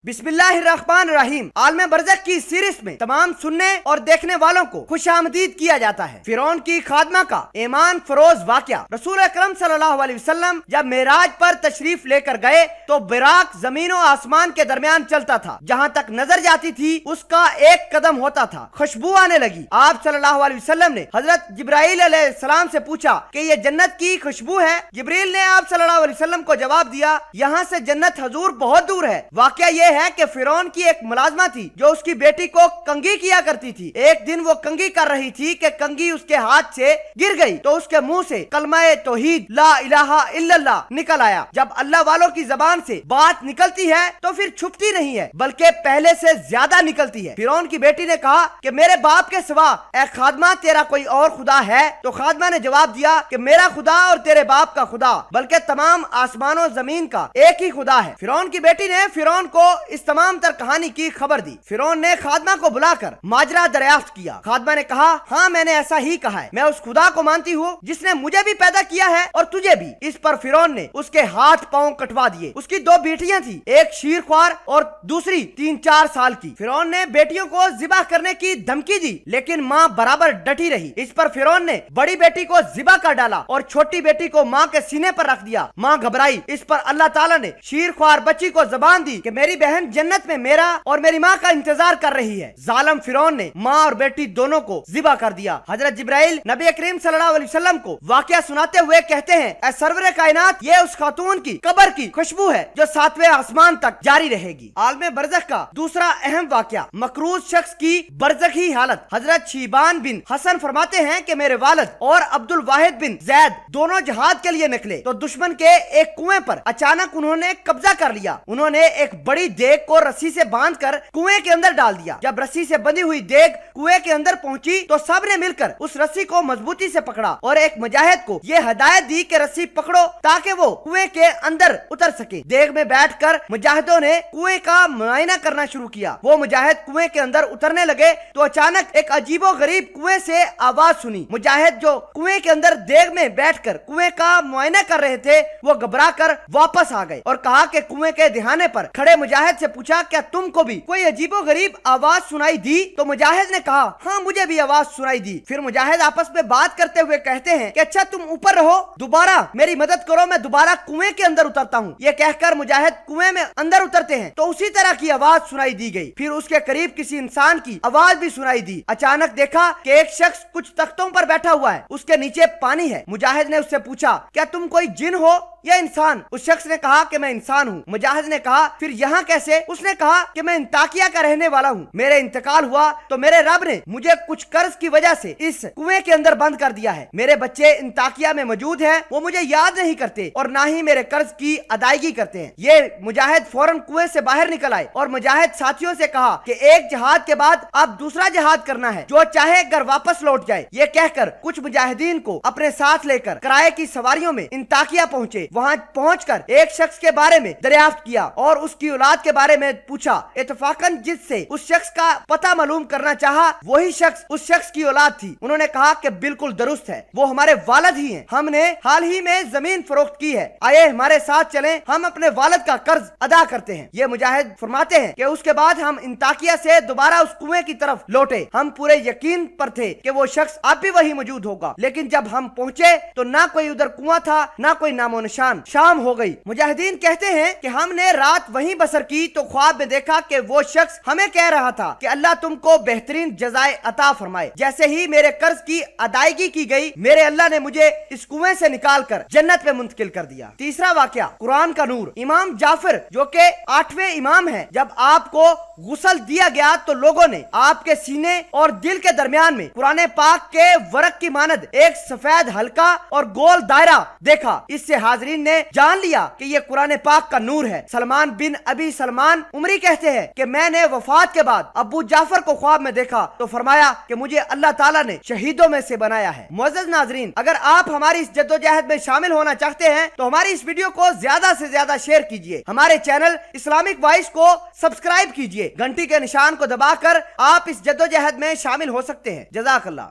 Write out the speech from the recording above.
बिस्मिल्लाहिर्रहमानिर्रहीम। आलम बरज़ख की सीरीज में तमाम सुनने और देखने वालों को खुशामदीद किया जाता है। फिरौन की खादमा का ईमान फरोज वाक़या। रसूल अकरम सल्लल्लाहु अलैहि वसल्लम जब मेराज पर तशरीफ लेकर गए तो बिराक जमीन और आसमान के दरमियान चलता था। जहाँ तक नजर जाती थी उसका एक कदम होता था। खुशबू आने लगी। आप सल्लल्लाहु अलैहि वसल्लम ने हजरत जिब्राइल अलैहिस्सलाम से पूछा कि ये जन्नत की खुशबू है। जिब्रील ने आप सल्लल्लाहु अलैहि वसल्लम को जवाब दिया, यहाँ से जन्नत हजूर बहुत दूर है। वाक़या ये है कि फिरौन की एक मुलाजमा थी जो उसकी बेटी को कंघी किया करती थी। एक दिन वो कंघी कर रही थी कि कंघी उसके हाथ से गिर गई तो उसके मुंह से कलमा तौहीद ला इलाहा इल्लल्लाह निकल आया। जब अल्लाह वालों की जबान से बात निकलती है तो फिर छुपती नहीं है बल्कि पहले से ज्यादा निकलती है। फिरौन की बेटी ने कहा कि मेरे बाप के सिवा ए खादमा तेरा कोई और खुदा है? तो खादमा ने जवाब दिया कि मेरा खुदा और तेरे बाप का खुदा बल्कि तमाम आसमानों जमीन का एक ही खुदा है। फिरौन की बेटी ने फिरौन को इस तमाम तर कहानी की खबर दी। फिरौन ने खादमा को बुलाकर माजरा दरियाफ्त किया। खादमा ने कहा, हाँ मैंने ऐसा ही कहा है। मैं उस खुदा को मानती हूँ जिसने मुझे भी पैदा किया है और तुझे भी। इस पर फिरौन ने उसके हाथ पांव कटवा दिए। उसकी दो बेटियां थी, एक शीरख्वार और दूसरी 3-4 साल की। फिरौन ने बेटियों को जिबा करने की धमकी दी लेकिन माँ बराबर डटी रही। इस पर फिरौन ने बड़ी बेटी को जिबा कर डाला और छोटी बेटी को माँ के सीने पर रख दिया। माँ घबराई। इस पर अल्लाह ताला ने शीरख्वार बच्ची को जबान दी कि मेरी बहन जन्नत में मेरा और मेरी माँ का इंतजार कर रही है। जालिम फिरौन ने माँ और बेटी दोनों को जिबा कर दिया। हजरत जिब्राइल नबी करीम सल्लल्लाहु अलैहि वसल्लम को वाकया सुनाते हुए कहते हैं, ऐ सरवरे कायनात, ये उस खातून की कब्र की खुशबू है जो 7वें आसमान तक जारी रहेगी। आलम बरज़ख का दूसरा अहम वाकया, मकरूज शख्स की बरज़खी हालत। हजरत शीबान बिन हसन फरमाते हैं कि मेरे वालिद और अब्दुल वाहिद बिन जैद दोनों जहाद के लिए निकले तो दुश्मन के एक कुएं पर अचानक उन्होंने कब्जा कर लिया। उन्होंने एक बड़ी देग को रस्सी से बांधकर कुएं के अंदर डाल दिया। जब रस्सी से बंधी हुई देग कुएं के अंदर पहुंची तो सबने मिलकर उस रस्सी को मजबूती से पकड़ा और एक मुजाहिद को यह हिदायत दी कि रस्सी पकड़ो ताकि वो कुएं के अंदर उतर सके। देग में बैठकर मुजाहिदों ने कुएं का मुआयना करना शुरू किया। वो मुजाहिद कुएं के अंदर उतरने लगे तो अचानक एक अजीबो गरीब कुएं से आवाज सुनी। मुजाहिद जो कुएं के अंदर देग में बैठकर कुएं का मुआयना कर रहे थे वो घबरा कर वापस आ गए और कहा कि कुएं के दिहाने पर खड़े मुजाहिद से पूछा, क्या तुमको भी कोई अजीबो गरीब आवाज सुनाई दी? तो मुजाहिद ने कहा, हाँ मुझे भी आवाज सुनाई दी। फिर मुजाहिद आपस में बात करते हुए कहते हैं कि अच्छा तुम ऊपर रहो, दोबारा मेरी मदद करो, मैं दोबारा कुएं के अंदर उतरता हूँ। ये कहकर मुजाहिद कुएं में अंदर उतरते हैं तो उसी तरह की आवाज सुनाई दी गई। फिर उसके करीब किसी इंसान की आवाज भी सुनाई दी। अचानक देखा कि एक शख्स कुछ तख्तों पर बैठा हुआ है, उसके नीचे पानी है। मुजाहिद ने उससे पूछा, क्या तुम कोई जिन हो या इंसान? उस शख्स ने कहा कि मैं इंसान हूँ। मुजाहिद ने कहा, फिर यहाँ कैसे? उसने कहा कि मैं इंताकिया का रहने वाला हूँ। मेरे इंतकाल हुआ तो मेरे रब ने मुझे कुछ कर्ज की वजह से इस कुएं के अंदर बंद कर दिया है। मेरे बच्चे इंताकिया में मौजूद हैं, वो मुझे याद नहीं करते और ना ही मेरे कर्ज की अदायगी करते हैं। ये मुजाहिद फौरन कुएं से बाहर निकल आए और मुजाहिद साथियों से कहा कि एक जहाद के बाद अब दूसरा जहाद करना है, जो चाहे घर वापस लौट जाए। ये कहकर कुछ मुजाहिदीन को अपने साथ लेकर किराए की सवारियों में इंताकिया पहुंचे। वहां पहुंचकर एक शख्स के बारे में दरियाफ्त किया और उसकी औलाद के बारे में पूछा। इत्तफाकन जिससे उस शख्स का पता मालूम करना चाहा वही शख्स उस शख्स की औलाद थी। उन्होंने कहा कि बिल्कुल दुरुस्त है, वो हमारे वालिद ही हैं। हमने हाल ही में जमीन फरोख्त की है, आइए हमारे साथ चलें, हम अपने वालिद का कर्ज अदा करते हैं। ये मुजाहिद फरमाते हैं कि उसके बाद हम इंताकिया से दोबारा उस कुएं की तरफ लौटे। हम पूरे यकीन पर थे कि वो शख्स अब भी वही मौजूद होगा, लेकिन जब हम पहुंचे तो ना कोई उधर कुआं था ना कोई नामो निशान। शाम हो गई। मुजाहिदीन कहते हैं कि हमने रात वहीं बसर की तो ख्वाब में देखा कि वो शख्स हमें कह रहा था कि अल्लाह तुमको बेहतरीन जज़ाए अता फरमाए। जैसे ही मेरे कर्ज की अदायगी की गई, मेरे अल्लाह ने मुझे इस कुएं से निकालकर जन्नत में मुंतकिल कर दिया। तीसरा वाकया, कुरान का नूर। इमाम जाफर जो के 8वें इमाम है, जब आपको गुस्ल दिया गया तो लोगों ने आपके सीने और दिल के दरमियान में कुरान पाक के वरक की मानद एक सफेद हल्का और गोल दायरा देखा। इससे हाजरीन ने जान लिया कि ये कुरान पाक का नूर है। सलमान बिन अबी सलमान उमरी कहते हैं कि मैंने वफात के बाद अबू जाफर को ख्वाब में देखा तो फरमाया कि मुझे अल्लाह ताला ने शहीदों में से बनाया है। मुअज़्ज़ज़ नाज़रीन, अगर आप हमारी इस जद्दोजहद में शामिल होना चाहते हैं तो हमारी इस वीडियो को ज्यादा से ज्यादा शेयर कीजिए। हमारे चैनल इस्लामिक वॉइस को सब्सक्राइब कीजिए। घंटी के निशान को दबाकर आप इस जद्दोजहद में शामिल हो सकते हैं। जज़ाकल्लाह।